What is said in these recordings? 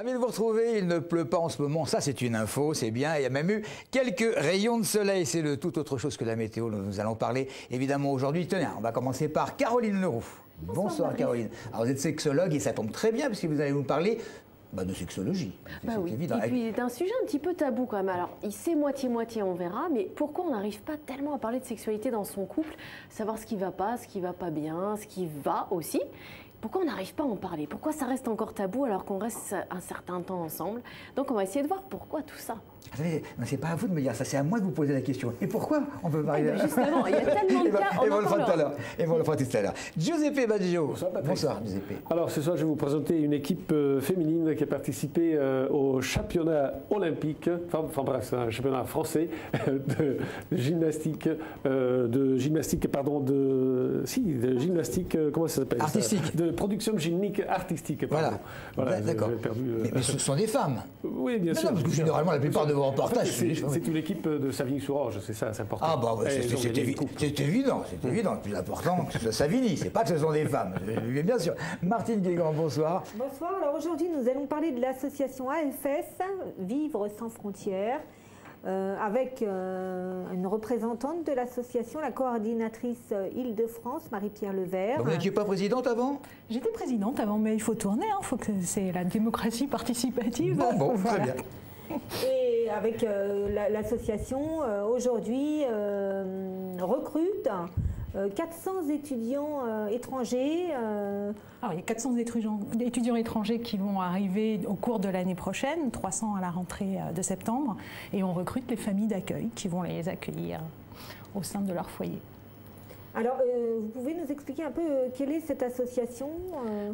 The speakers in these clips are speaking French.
Ravi de vous retrouver, il ne pleut pas en ce moment, ça c'est une info, c'est bien, il y a même eu quelques rayons de soleil, c'est de toute autre chose que la météo dont nous allons parler évidemment aujourd'hui. Tenez, on va commencer par Caroline Leroux. Bonsoir Caroline. Alors vous êtes sexologue et ça tombe très bien puisque vous allez nous parler de sexologie. Oui. Évident. Et puis d'un sujet un petit peu tabou quand même. Alors c'est moitié-moitié, on verra, mais pourquoi on n'arrive pas tellement à parler de sexualité dans son couple, savoir ce qui va pas bien, ce qui va aussi. Pourquoi on n'arrive pas à en parler? Pourquoi ça reste encore tabou alors qu'on reste un certain temps ensemble? Donc on va essayer de voir pourquoi tout ça. C'est pas à vous de me dire ça, c'est à moi de vous poser la question. Et pourquoi on peut parler justement, il y a tellement de cas, on en parlera. Et on le fera tout à l'heure. Giuseppe Baggio. Bonsoir Giuseppe. Alors ce soir je vais vous présenter une équipe féminine qui a participé au championnat olympique, enfin bref, c'est un championnat français de gymnastique, comment ça s'appelle? Artistique. De production gymnique artistique. Voilà, d'accord. Mais ce sont des femmes. Oui, bien sûr. Parce que généralement, la plupart de vos reportages, c'est une équipe de Savigny-sur-Orge, c'est ça, c'est important. Ah c'est évident. Le plus important, c'est Savigny, c'est pas que ce sont des femmes. Bien sûr. Martine Guégan, bonsoir. Bonsoir. Alors aujourd'hui, nous allons parler de l'association AFS, Vivre sans frontières, avec une représentante de l'association, la coordinatrice Île-de-France, Marie-Pierre Levert. Donc, vous n'étiez pas présidente avant? J'étais présidente avant, mais il faut tourner, c'est la démocratie participative. Bon, voilà. Très bien. Et avec l'association, aujourd'hui, recrute 400 étudiants étrangers. Alors, il y a 400 étudiants étrangers qui vont arriver au cours de l'année prochaine, 300 à la rentrée de septembre, et on recrute les familles d'accueil qui vont les accueillir au sein de leur foyer. Alors, vous pouvez nous expliquer un peu quelle est cette association?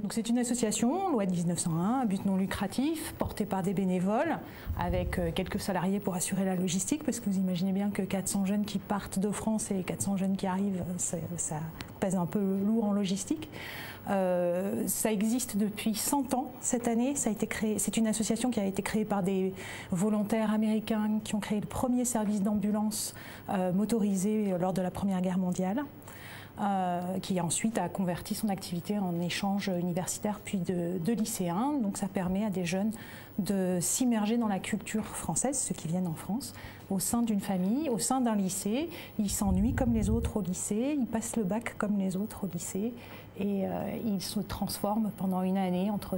Donc, c'est une association, loi 1901, à but non lucratif, portée par des bénévoles, avec quelques salariés pour assurer la logistique, parce que vous imaginez bien que 400 jeunes qui partent de France et 400 jeunes qui arrivent, ça pèse un peu lourd en logistique. Ça existe depuis 100 ans cette année. Ça a été créé. C'est une association qui a été créée par des volontaires américains qui ont créé le premier service d'ambulance motorisé lors de la Première Guerre mondiale. Qui ensuite a converti son activité en échange universitaire puis de lycéens. Donc ça permet à des jeunes de s'immerger dans la culture française, ceux qui viennent en France, au sein d'une famille, au sein d'un lycée. Ils s'ennuient comme les autres au lycée, ils passent le bac comme les autres au lycée et ils se transforment pendant une année entre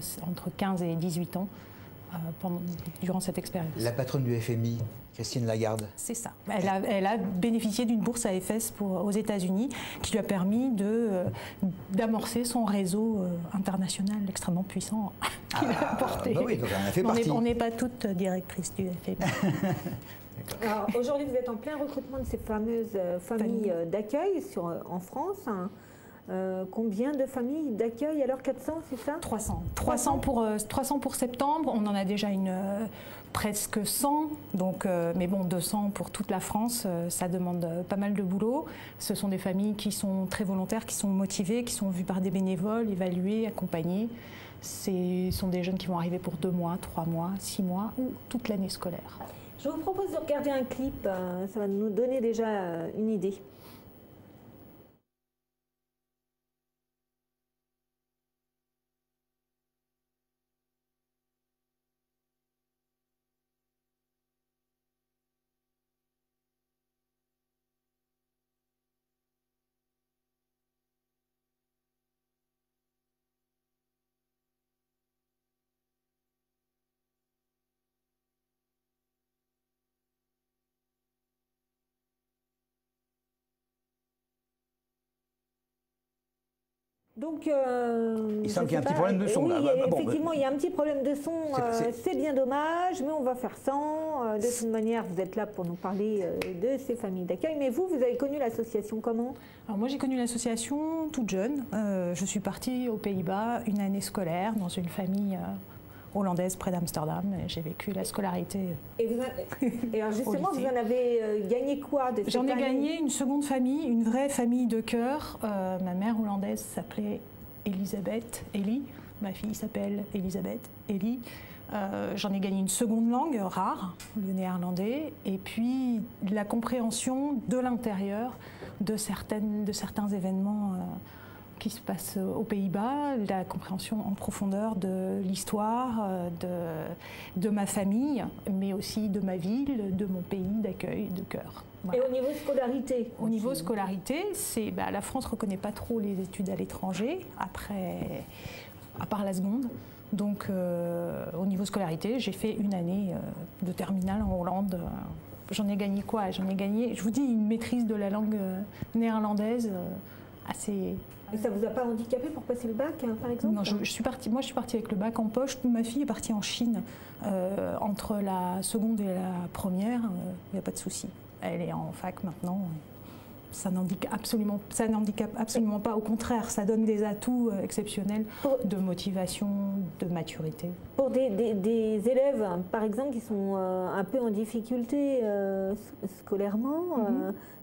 15 et 18 ans durant cette expérience. La patronne du FMI, Christine Lagarde. C'est ça. Elle a bénéficié d'une bourse AFS aux États-Unis qui lui a permis d'amorcer son réseau international extrêmement puissant qu'il a porté. Oui, donc on a fait partie. On n'est pas toutes directrices du FMI. Alors aujourd'hui, vous êtes en plein recrutement de ces fameuses familles d'accueil en France. Combien de familles d'accueil? Alors 400, c'est ça? 300. 300 pour septembre. On en a déjà presque 100. Donc, mais bon, 200 pour toute la France, ça demande pas mal de boulot. Ce sont des familles qui sont très volontaires, qui sont motivées, qui sont vues par des bénévoles, évaluées, accompagnées. Ce sont des jeunes qui vont arriver pour 2 mois, 3 mois, 6 mois ou toute l'année scolaire. Je vous propose de regarder un clip. Ça va nous donner déjà une idée. Donc, il semble qu'il y a un petit problème de son. Oui, là. Effectivement, il y a un petit problème de son. C'est bien dommage, mais on va faire sans. De toute manière, vous êtes là pour nous parler de ces familles d'accueil. Mais vous avez connu l'association comment? Alors moi, j'ai connu l'association toute jeune. Je suis partie aux Pays-Bas une année scolaire dans une famille hollandaise près d'Amsterdam. J'ai vécu la scolarité. Et alors justement, vous en avez gagné quoi de cette J'en ai année? gagné une seconde famille, une vraie famille de cœur. Ma mère hollandaise s'appelait Elisabeth, Ellie. Ma fille s'appelle Elisabeth, Ellie. J'en ai gagné une seconde langue rare, le néerlandais, et puis la compréhension de l'intérieur de certains événements qui se passe aux Pays-Bas, la compréhension en profondeur de l'histoire, de ma famille, mais aussi de ma ville, de mon pays d'accueil, de cœur. Voilà. Et au niveau scolarité? Au niveau scolarité, la France ne reconnaît pas trop les études à l'étranger, à part la seconde. Donc au niveau scolarité, j'ai fait une année de terminale en Hollande. J'en ai gagné quoi? J'en ai gagné, je vous dis, une maîtrise de la langue néerlandaise assez... Et ça ne vous a pas handicapé pour passer le bac, hein, par exemple? Non, je suis partie avec le bac en poche. Ma fille est partie en Chine. Entre la seconde et la première, il n'y a pas de souci. Elle est en fac maintenant. Ça n'handicape absolument pas. Au contraire, ça donne des atouts exceptionnels de motivation, de maturité. Pour des élèves, par exemple, qui sont un peu en difficulté scolairement,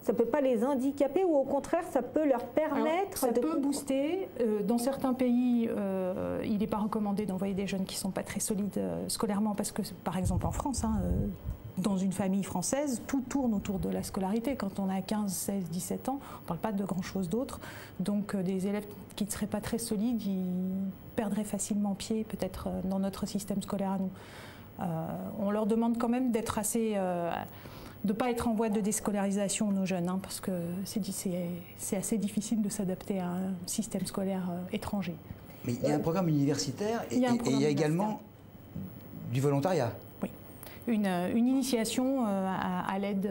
ça ne peut pas les handicaper ou au contraire, ça peut leur permettre ça peut booster. Dans certains pays, il n'est pas recommandé d'envoyer des jeunes qui ne sont pas très solides scolairement parce que, par exemple en France, dans une famille française, tout tourne autour de la scolarité. Quand on a 15, 16, 17 ans, on ne parle pas de grand-chose d'autre. Donc des élèves qui ne seraient pas très solides, ils perdraient facilement pied, peut-être, dans notre système scolaire à nous. On leur demande quand même d'être assez... de ne pas être en voie de déscolarisation, nos jeunes, parce que c'est assez difficile de s'adapter à un système scolaire étranger. Mais il y a un programme universitaire et il y a également du volontariat. Une initiation à l'aide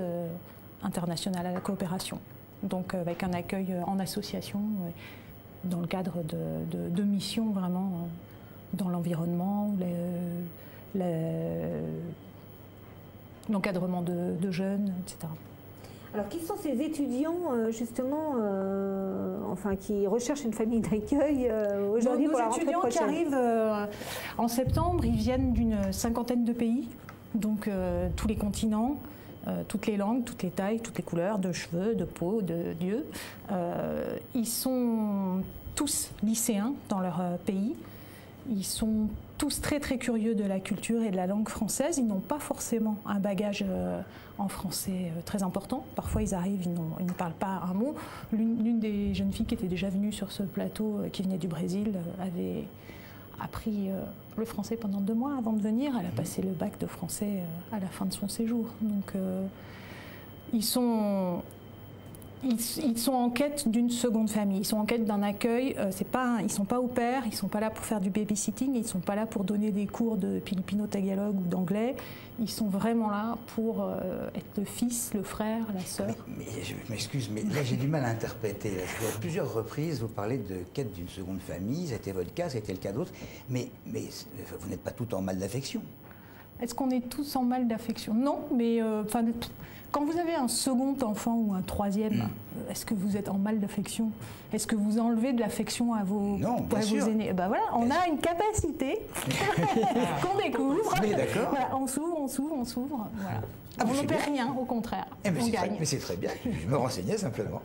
internationale, à la coopération. Donc avec un accueil en association, dans le cadre de missions vraiment dans l'environnement, l'encadrement de jeunes, etc. Alors, qui sont ces étudiants, justement, qui recherchent une famille d'accueil aujourd'hui pour la rentrée prochaine? Nos étudiants qui arrivent en septembre, ils viennent d'une 50aine de pays. Donc tous les continents, toutes les langues, toutes les tailles, toutes les couleurs de cheveux, de peau, d'yeux. Ils sont tous lycéens dans leur pays. Ils sont tous très très curieux de la culture et de la langue française. Ils n'ont pas forcément un bagage en français très important. Parfois ils arrivent, ils ne parlent pas un mot. L'une des jeunes filles qui était déjà venue sur ce plateau, qui venait du Brésil, avait appris le français pendant 2 mois avant de venir. Elle a passé le bac de français à la fin de son séjour. Donc ils sont en quête d'une seconde famille, ils sont en quête d'un accueil. Ils ne sont pas au pair, ils ne sont pas là pour faire du babysitting, ils ne sont pas là pour donner des cours de filipino-tagalog ou d'anglais. Ils sont vraiment là pour être le fils, le frère, la sœur. Mais je m'excuse, mais là j'ai du mal à interpréter. À plusieurs reprises, vous parlez de quête d'une seconde famille, c'était votre cas, c'était le cas d'autres, mais vous n'êtes pas tout en mal d'affection. Est-ce qu'on est tous en mal d'affection? Non, mais quand vous avez un second enfant ou un troisième, est-ce que vous êtes en mal d'affection? Est-ce que vous enlevez de l'affection à vos aînés? Ben voilà, on a une capacité qu'on découvre. Voilà, on s'ouvre. Voilà. On ne perd rien, au contraire. On gagne. Mais c'est très bien, je me renseignais simplement.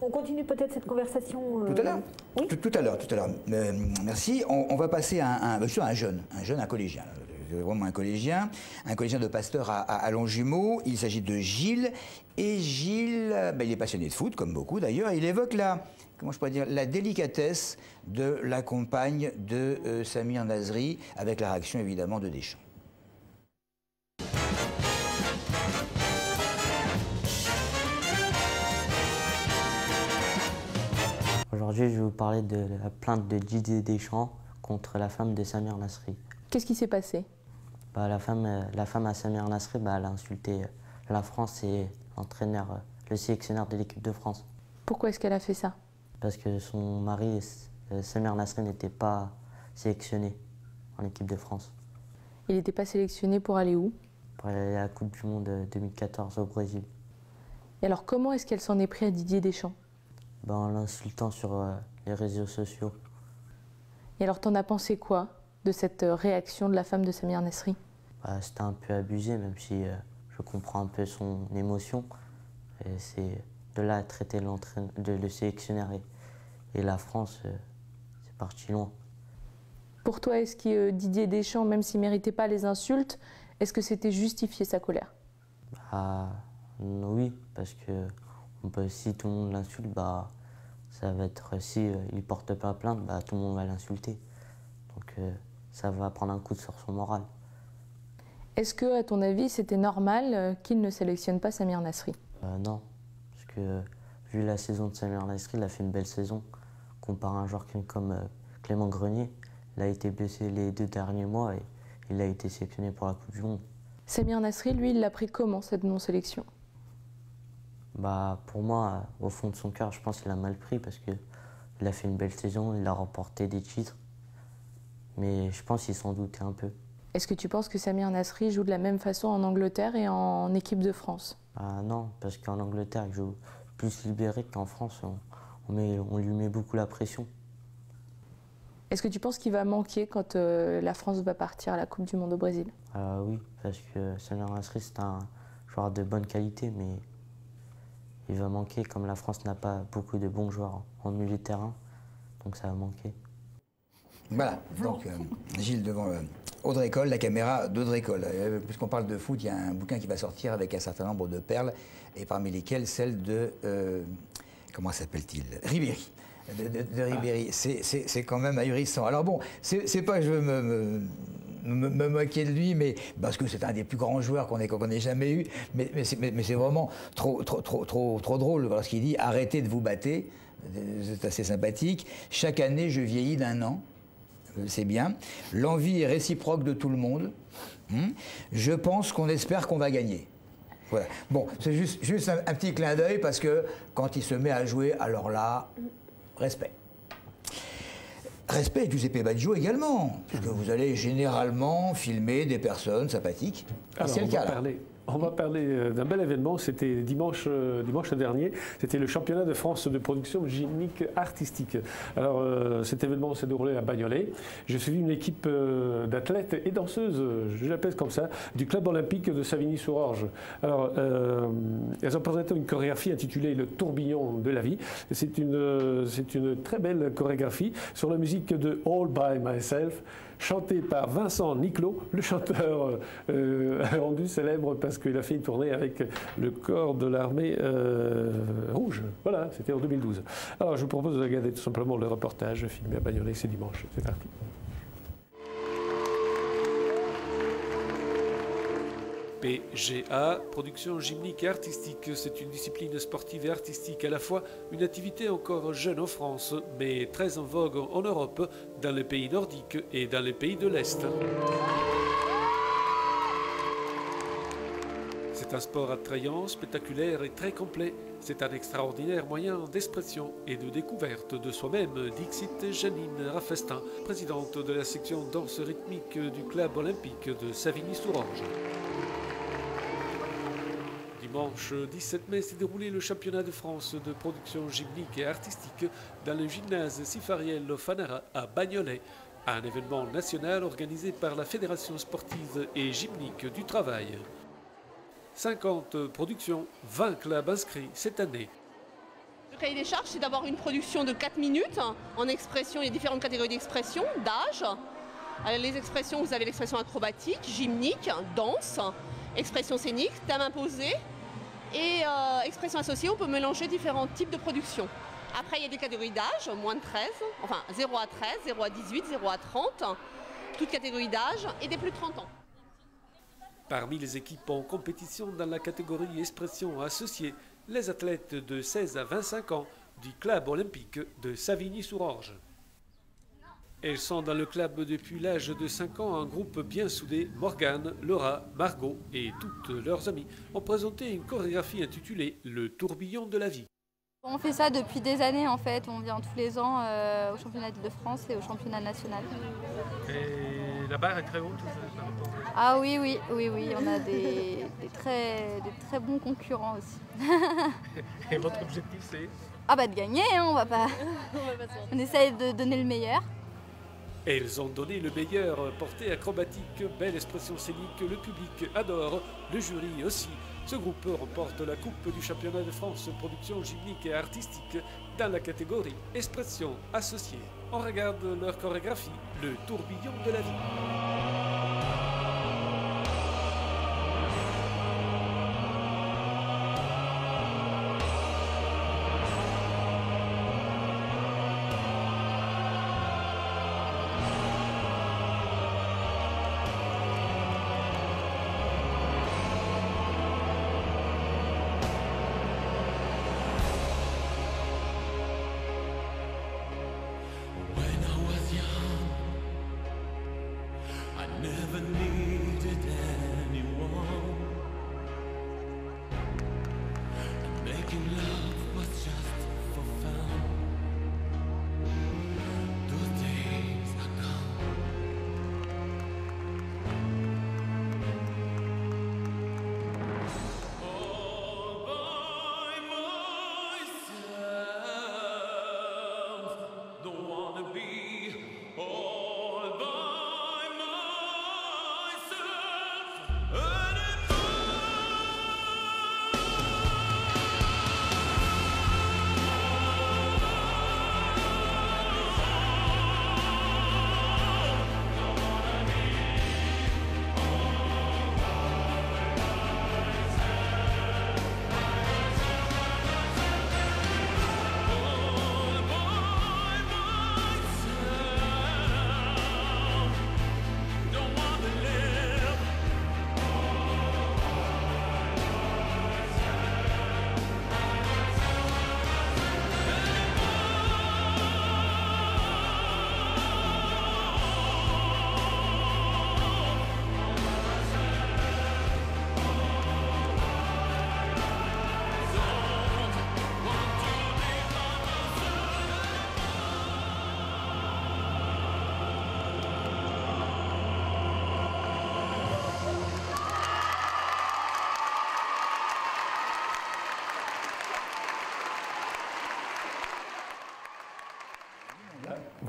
On continue peut-être cette conversation tout à l'heure. Oui. Tout à l'heure. Merci. On va passer à un collégien. Vraiment un collégien de Pasteur à Longjumeau. Il s'agit de Gilles. Et Gilles, il est passionné de foot, comme beaucoup d'ailleurs. Il évoque la délicatesse de la compagne de Samir Nasri, avec la réaction évidemment de Deschamps. Aujourd'hui, je vais vous parler de la plainte de Didier Deschamps contre la femme de Samir Nasri. Qu'est-ce qui s'est passé? La femme à Samir Nasri, elle a insulté la France et le sélectionneur de l'équipe de France. Pourquoi est-ce qu'elle a fait ça? Parce que son mari, Samir Nasri, n'était pas sélectionné en équipe de France. Il n'était pas sélectionné pour aller où? Pour aller à la Coupe du Monde 2014 au Brésil. Et alors comment est-ce qu'elle s'en est pris à Didier Deschamps? En l'insultant sur les réseaux sociaux. Et alors t'en as pensé quoi de cette réaction de la femme de Samir Nasri? C'était un peu abusé, même si je comprends un peu son émotion. Et c'est de là à traiter le sélectionneur et la France, c'est parti loin. Pour toi, est-ce que Didier Deschamps, même s'il ne méritait pas les insultes, est-ce que c'était justifié sa colère? Oui, parce que si tout le monde l'insulte, ça va être, si il ne porte pas plainte, bah, tout le monde va l'insulter. Donc ça va prendre un coup sur son moral. Est-ce que, à ton avis, c'était normal qu'il ne sélectionne pas Samir Nasri? Non, parce que vu la saison de Samir Nasri, il a fait une belle saison. Comparé à un joueur comme Clément Grenier, il a été blessé les 2 derniers mois et il a été sélectionné pour la Coupe du Monde. Samir Nasri, lui, il l'a pris comment, cette non-sélection? Bah, pour moi, au fond de son cœur, je pense qu'il a mal pris parce qu'il a fait une belle saison, il a remporté des titres. Mais je pense qu'il s'en doutait un peu. Est-ce que tu penses que Samir Nasri joue de la même façon en Angleterre et en équipe de France? Ah non, parce qu'en Angleterre, il joue plus libéré qu'en France. On lui met beaucoup la pression. Est-ce que tu penses qu'il va manquer quand la France va partir à la Coupe du Monde au Brésil? Oui, parce que Samir Nasri, c'est un joueur de bonne qualité, mais il va manquer, comme la France n'a pas beaucoup de bons joueurs en milieu de terrain, donc ça va manquer. Voilà, donc Gilles devant Audrey Coll, la caméra d'Audrey Coll. Puisqu'on parle de foot, il y a un bouquin qui va sortir avec un certain nombre de perles, et parmi lesquelles celle de, comment s'appelle-t-il, Ribéry. De Ribéry. C'est quand même ahurissant. Alors bon, c'est pas que je veux me moquer de lui, mais parce que c'est un des plus grands joueurs qu'on ait jamais eu, mais c'est vraiment trop drôle lorsqu'il dit « Arrêtez de vous battre », c'est assez sympathique. « Chaque année, je vieillis d'1 an ». C'est bien. L'envie est réciproque de tout le monde. Je pense qu'on espère qu'on va gagner. Voilà. Bon, c'est juste un petit clin d'œil parce que quand il se met à jouer, alors là, respect. Respect Giuseppe Baggio également, puisque vous allez généralement filmer des personnes sympathiques. Alors, c'est le cas là. On va parler d'un bel événement, c'était dimanche dernier, c'était le championnat de France de production gymnique artistique. Alors cet événement s'est déroulé à Bagnolet. J'ai suivi une équipe d'athlètes et danseuses, je l'appelle comme ça, du club olympique de Savigny-sur-Orge. Alors elles ont présenté une chorégraphie intitulée Le tourbillon de la vie. C'est une très belle chorégraphie sur la musique de All by Myself, chanté par Vincent Niclot, le chanteur rendu célèbre parce qu'il a fait une tournée avec le corps de l'armée rouge. Voilà, c'était en 2012. Alors je vous propose de regarder tout simplement le reportage filmé à Bagnolet, c'est dimanche. C'est parti. PGA, production gymnique et artistique, c'est une discipline sportive et artistique à la fois, une activité encore jeune en France, mais très en vogue en Europe, dans les pays nordiques et dans les pays de l'Est. C'est un sport attrayant, spectaculaire et très complet. C'est un extraordinaire moyen d'expression et de découverte de soi-même, dixit Janine Raffestin, présidente de la section danse rythmique du club olympique de Savigny-sur-Orge. Dimanche 17 mai s'est déroulé le championnat de France de production gymnique et artistique dans le gymnase Sifariello Fanara à Bagnolet, un événement national organisé par la Fédération sportive et gymnique du travail. 50 productions, 20 clubs inscrits cette année. Le cahier des charges, c'est d'avoir une production de 4 minutes en expression. Il y a différentes catégories d'expression, d'âge. Les expressions, vous avez l'expression acrobatique, gymnique, danse, expression scénique, thème imposé. Et expression associée, on peut mélanger différents types de productions. Après, il y a des catégories d'âge, moins de 13, enfin 0 à 13, 0 à 18, 0 à 30, toutes catégories d'âge et des plus de 30 ans. Parmi les équipes en compétition dans la catégorie expression associée, les athlètes de 16 à 25 ans du club olympique de Savigny-sur-Orge. Elles sont dans le club depuis l'âge de 5 ans, un groupe bien soudé. Morgane, Laura, Margot et toutes leurs amies ont présenté une chorégraphie intitulée « Le tourbillon de la vie ». On fait ça depuis des années en fait, on vient tous les ans au championnat de France et au championnat national. Et la barre est très haute? Ah oui, on a des très bons concurrents aussi. Et votre objectif c'est? Ah bah de gagner, hein, on va pas... on essaye de donner le meilleur. Elles ont donné le meilleur, portée acrobatique, belle expression scénique, le public adore, le jury aussi. Ce groupe remporte la Coupe du championnat de France production gymnique et artistique dans la catégorie expression associée. On regarde leur chorégraphie, le tourbillon de la vie.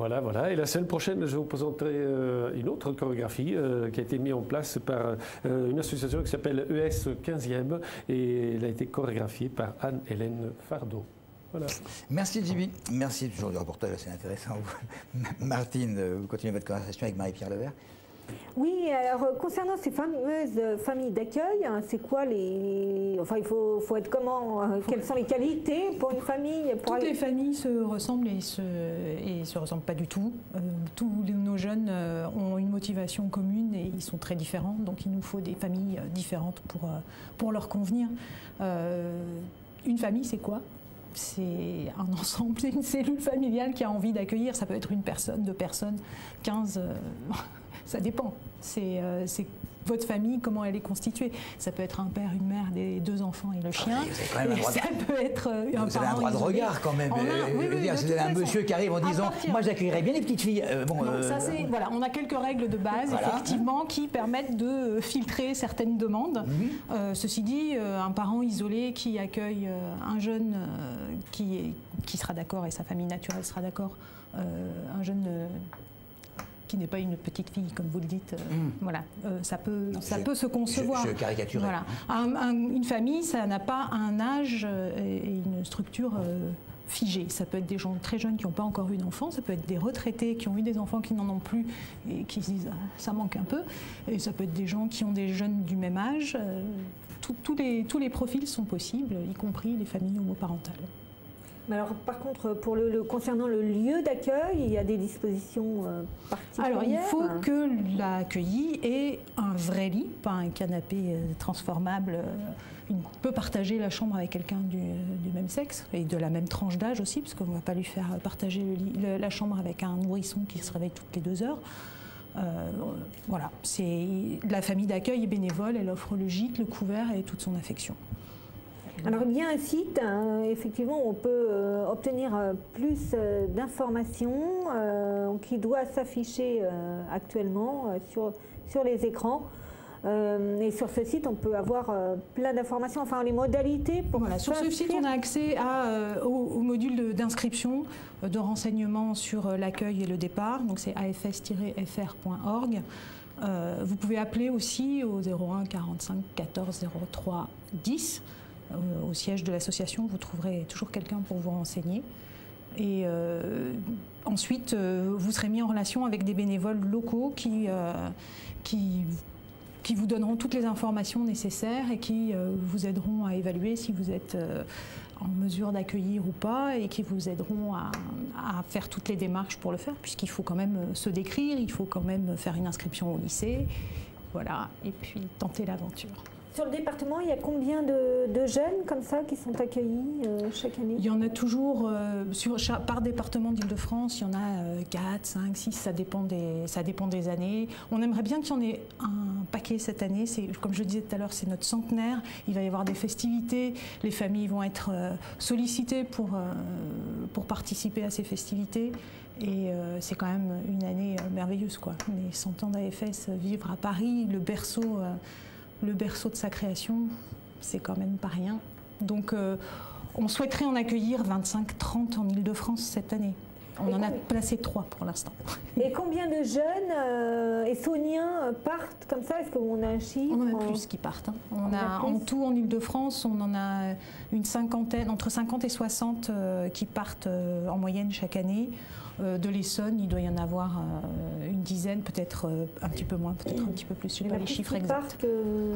Voilà, voilà. Et la semaine prochaine, je vais vous présenter une autre chorégraphie qui a été mise en place par une association qui s'appelle ES 15e et elle a été chorégraphiée par Anne-Hélène Fardeau. Voilà. Merci Jibi, merci toujours du reportage, c'est intéressant. Martine, vous continuez votre conversation avec Marie-Pierre Levert. Oui, alors concernant ces fameuses familles d'accueil, hein, c'est quoi les... Enfin, il faut être comment quelles sont les qualités pour une famille Toutes les familles se ressemblent et se ressemblent pas du tout. Tous nos jeunes ont une motivation commune et ils sont très différents, donc il nous faut des familles différentes pour leur convenir. Une famille, c'est quoi ? C'est un ensemble, c'est une cellule familiale qui a envie d'accueillir. Ça peut être une personne, 2 personnes, 15... Ça dépend. C'est votre famille, comment elle est constituée. Ça peut être un père, une mère, des 2 enfants et le chien. Vous avez ça peut être un vous avez un droit de regard quand même. Si vous avez un monsieur qui arrive en disant « Moi j'accueillerais bien les petites filles ». Voilà, on a quelques règles de base, effectivement, qui permettent de filtrer certaines demandes. Ceci dit, un parent isolé qui accueille un jeune qui sera d'accord et sa famille naturelle sera d'accord, un jeune... qui n'est pas une petite fille, comme vous le dites, voilà, ça peut se concevoir. Je caricature. Voilà. Une famille, ça n'a pas un âge et une structure figée. Ça peut être des gens très jeunes qui n'ont pas encore eu d'enfants, ça peut être des retraités qui ont eu des enfants qui n'en ont plus et qui se disent ça manque un peu, et ça peut être des gens qui ont des jeunes du même âge. Tous les profils sont possibles, y compris les familles homoparentales. Mais alors, par contre, concernant le lieu d'accueil, il y a des dispositions particulières. Alors, il faut que l'accueilli ait un vrai lit, pas un canapé transformable. Il peut partager la chambre avec quelqu'un du même sexe et de la même tranche d'âge aussi, parce qu'on ne va pas lui faire partager la chambre avec un nourrisson qui se réveille toutes les 2 heures. Voilà, la famille d'accueil est bénévole, elle offre le gîte, le couvert et toute son affection. Alors il y a un site, effectivement, où on peut obtenir plus d'informations qui doit s'afficher actuellement sur les écrans. Et sur ce site, on peut avoir plein d'informations, enfin les modalités pour sur ce site, on a accès au module d'inscription, de renseignements sur l'accueil et le départ, donc c'est afs-fr.org. Vous pouvez appeler aussi au 01 45 14 03 10. Au siège de l'association, vous trouverez toujours quelqu'un pour vous renseigner. Et ensuite, vous serez mis en relation avec des bénévoles locaux qui vous donneront toutes les informations nécessaires et qui vous aideront à évaluer si vous êtes en mesure d'accueillir ou pas, et qui vous aideront à faire toutes les démarches pour le faire, puisqu'il faut quand même se décrire, il faut quand même faire une inscription au lycée, voilà, et puis tenter l'aventure. Sur le département, il y a combien de jeunes comme ça qui sont accueillis chaque année? Il y en a toujours, par département d'Île-de-France, il y en a 4, 5, 6, ça dépend des années. On aimerait bien qu'il y en ait un paquet cette année. Comme je disais tout à l'heure, c'est notre centenaire. Il va y avoir des festivités. Les familles vont être sollicitées pour participer à ces festivités. Et c'est quand même une année merveilleuse, quoi. Les 100 ans d'AFS, vivre à Paris, le berceau de sa création, c'est quand même pas rien. Donc on souhaiterait en accueillir 25-30 en Île-de-France cette année. On en a placé 3 pour l'instant. Et combien de jeunes Essoniens partent comme ça? Est-ce qu'on a un chiffre? On en a plus qui partent. En tout, en Île-de-France, on en a une cinquantaine, entre 50 et 60 qui partent en moyenne chaque année. De l'Essonne, il doit y en avoir une dizaine, peut-être un petit peu moins, peut-être un petit peu plus. Je n'ai pas les chiffres exacts.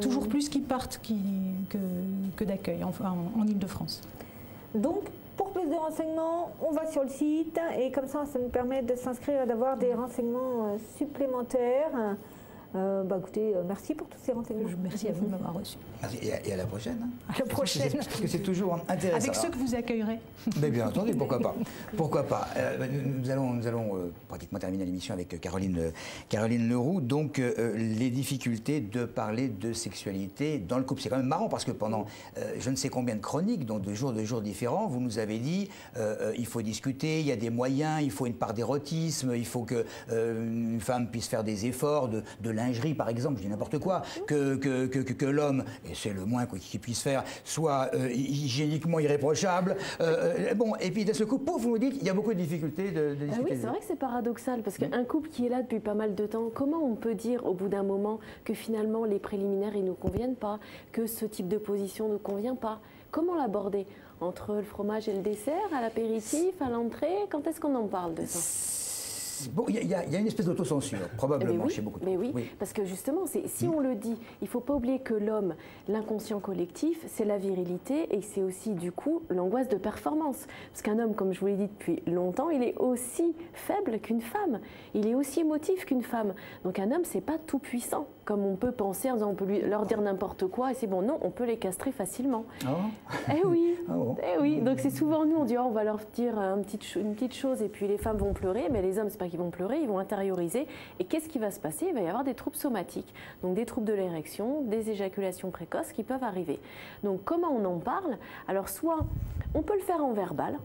Toujours plus qui partent que d'accueil, enfin en Île-de-France. Donc, pour plus de renseignements, on va sur le site et comme ça nous permet de s'inscrire et d'avoir des renseignements supplémentaires. Écoutez, merci pour tous ces renseignements. Merci à vous de m'avoir reçu. Et à la prochaine. À la prochaine. Parce que c'est toujours intéressant. Avec ceux que vous accueillerez. Mais bien entendu, pourquoi pas. Pourquoi pas. Nous allons pratiquement terminer l'émission avec Caroline Leroux. Donc, les difficultés de parler de sexualité dans le couple. C'est quand même marrant parce que pendant je ne sais combien de chroniques, donc de jours différents, vous nous avez dit il faut discuter, il y a des moyens, il faut une part d'érotisme, il faut qu'une femme puisse faire des efforts, de lingerie, par exemple, je dis n'importe quoi, que l'homme, et c'est le moins qu'il puisse faire, soit hygiéniquement irréprochable. Bon, et puis de ce coup, pouf, vous me dites, il y a beaucoup de difficultés de discuter. Oui, c'est vrai que c'est paradoxal, parce qu'un couple qui est là depuis pas mal de temps, comment on peut dire au bout d'un moment que finalement les préliminaires ils nous conviennent pas, que ce type de position ne convient pas? Comment l'aborder? Entre le fromage et le dessert, à l'apéritif, à l'entrée, quand est-ce qu'on en parle de ça? Bon, il y a une espèce d'autocensure, probablement, chez beaucoup de gens. Mais oui, parce que justement, si on le dit, il ne faut pas oublier que l'homme, l'inconscient collectif, c'est la virilité et c'est aussi, du coup, l'angoisse de performance. Parce qu'un homme, comme je vous l'ai dit depuis longtemps, il est aussi faible qu'une femme. Il est aussi émotif qu'une femme. Donc un homme, c'est pas tout puissant, comme on peut penser en disant on peut leur dire n'importe quoi et c'est bon. Non, on peut les castrer facilement. Eh oui, eh oui. Donc c'est souvent nous, on dit on va leur dire une petite chose et puis les femmes vont pleurer, mais les hommes, c'est pas qu'ils vont pleurer, ils vont intérioriser. Et qu'est-ce qui va se passer? Il va y avoir des troubles somatiques, donc des troubles de l'érection, des éjaculations précoces qui peuvent arriver. Donc comment on en parle? Alors soit on peut le faire en verbal.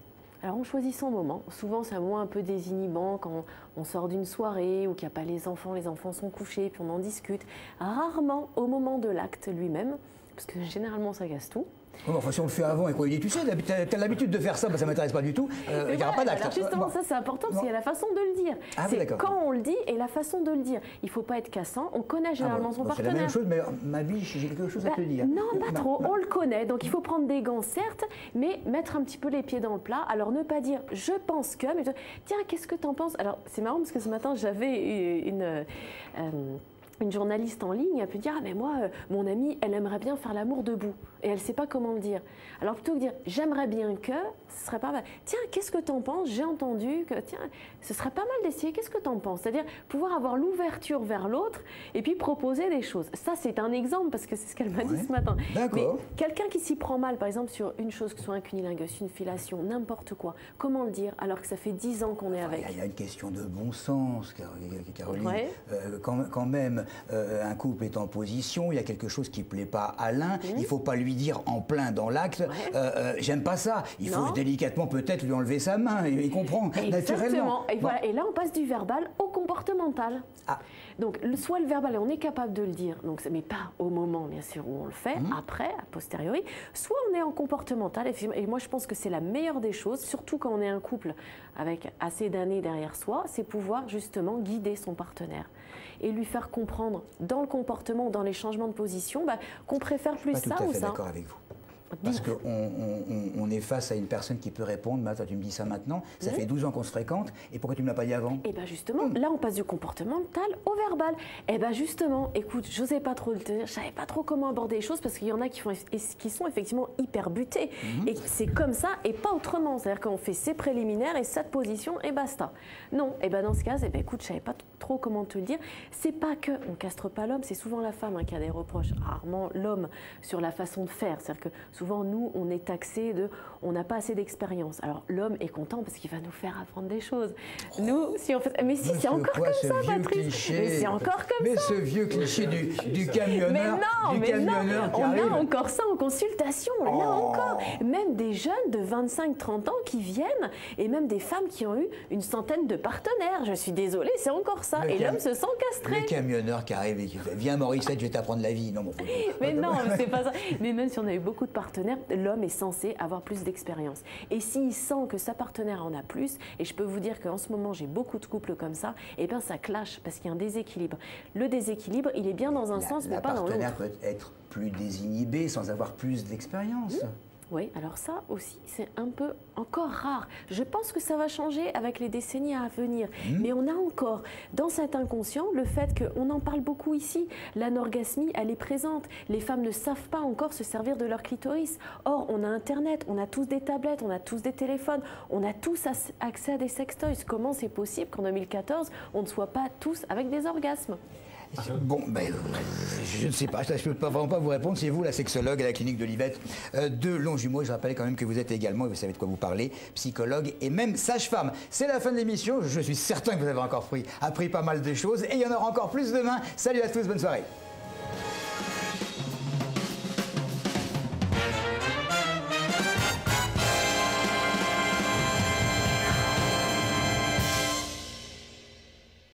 Alors on choisit son moment. Souvent c'est un moment un peu désinhibant quand on sort d'une soirée ou qu'il n'y a pas les enfants sont couchés, puis on en discute. Rarement au moment de l'acte lui-même, parce que généralement ça casse tout. Oh, enfin, si on le fait avant et qu'on lui dit, tu sais, t'as l'habitude de faire ça, bah, ça m'intéresse pas du tout, il n'y aura pas d'acte. Alors justement, ça c'est important parce qu'il y a la façon de le dire. C'est quand on le dit et la façon de le dire. Il ne faut pas être cassant, on connaît généralement son partenaire. C'est la même chose, mais ma biche, j'ai quelque chose à te dire. Non, pas trop, on le connaît, donc il faut prendre des gants, certes, mais mettre un petit peu les pieds dans le plat. Alors ne pas dire, je pense que, mais tiens, qu'est-ce que t'en penses? Alors c'est marrant parce que ce matin, j'avais une journaliste en ligne a pu dire « Ah mais moi, mon amie, elle aimerait bien faire l'amour debout. » Et elle ne sait pas comment le dire. Alors plutôt que dire « J'aimerais bien que », ce serait pas mal. « Tiens, qu'est-ce que t'en penses? J'ai entendu que… » Tiens, ce serait pas mal d'essayer. Qu'est-ce que t'en penses? C'est-à-dire pouvoir avoir l'ouverture vers l'autre et puis proposer des choses. Ça, c'est un exemple parce que c'est ce qu'elle m'a dit ce matin. Mais quelqu'un qui s'y prend mal, par exemple, sur une chose, que ce soit un cunilingus, une fellation, n'importe quoi, comment le dire alors que ça fait 10 ans qu'on est avec? Il y a une question de bon sens, Caroline. Quand même, un couple est en position, il y a quelque chose qui ne plaît pas à l'un, il ne faut pas lui dire en plein dans l'acte j'aime pas ça. Il faut délicatement peut-être lui enlever sa main, il comprend naturellement. Et, voilà. Et là, on passe du verbal au comportemental. Donc, soit le verbal, et on est capable de le dire, donc, mais pas au moment, bien sûr, où on le fait, après, a posteriori, soit on est en comportemental. Et moi, je pense que c'est la meilleure des choses, surtout quand on est un couple avec assez d'années derrière soi, c'est pouvoir justement guider son partenaire et lui faire comprendre dans le comportement, dans les changements de position, qu'on préfère plus ça ou ça. Je suis pas tout à fait d'accord avec vous. Parce qu'on est face à une personne qui peut répondre, toi tu me dis ça maintenant, ça fait 12 ans qu'on se fréquente, et pourquoi tu ne me l'as pas dit avant? Et bien justement, là on passe du comportemental au verbal. Et bien justement, écoute, je n'osais pas trop le dire, je ne savais pas trop comment aborder les choses, parce qu'il y en a qui sont effectivement hyper butés. Et c'est comme ça et pas autrement. C'est-à-dire qu'on fait ses préliminaires et cette position et basta. Non, et bien dans ce cas, écoute, je ne savais pas trop comment te le dire. C'est pas que on castre pas l'homme, c'est souvent la femme qui a des reproches, rarement l'homme, sur la façon de faire. C'est-à-dire que souvent, nous, on est taxé de « on n'a pas assez d'expérience ». Alors, l'homme est content parce qu'il va nous faire apprendre des choses. Nous, si on fait… Mais si, c'est encore comme ça, Patrice. Mais c'est encore comme ça. Mais ce vieux cliché du camionneur, on a encore ça en consultation, là encore. Même des jeunes de 25-30 ans qui viennent, et même des femmes qui ont eu une centaine de partenaires. Je suis désolée, c'est encore ça. Et l'homme se sent castré. Le camionneur qui arrive et qui fait « Viens Morissette, je vais t'apprendre la vie ». Non, mais non, c'est pas ça. Mais même si on a eu beaucoup de partenaires, l'homme est censé avoir plus d'expérience. Et s'il sent que sa partenaire en a plus, et je peux vous dire qu'en ce moment j'ai beaucoup de couples comme ça, et bien ça clash parce qu'il y a un déséquilibre. Le déséquilibre, il est bien dans un sens, mais pas dans l'autre. La partenaire peut être plus désinhibée sans avoir plus d'expérience. Oui, alors ça aussi, c'est un peu encore rare. Je pense que ça va changer avec les décennies à venir. Mais on a encore, dans cet inconscient, le fait qu'on en parle beaucoup ici. L'anorgasmie, elle est présente. Les femmes ne savent pas encore se servir de leur clitoris. Or, on a Internet, on a tous des tablettes, on a tous des téléphones, on a tous accès à des sextoys. Comment c'est possible qu'en 2014, on ne soit pas tous avec des orgasmes ? Bon, je ne sais pas, je ne peux vraiment pas vous répondre. C'est vous, la sexologue à la clinique de Livette de Longjumeau. Je rappelle quand même que vous êtes également, et vous savez de quoi vous parlez, psychologue et même sage-femme. C'est la fin de l'émission. Je suis certain que vous avez encore appris pas mal de choses et il y en aura encore plus demain. Salut à tous, bonne soirée.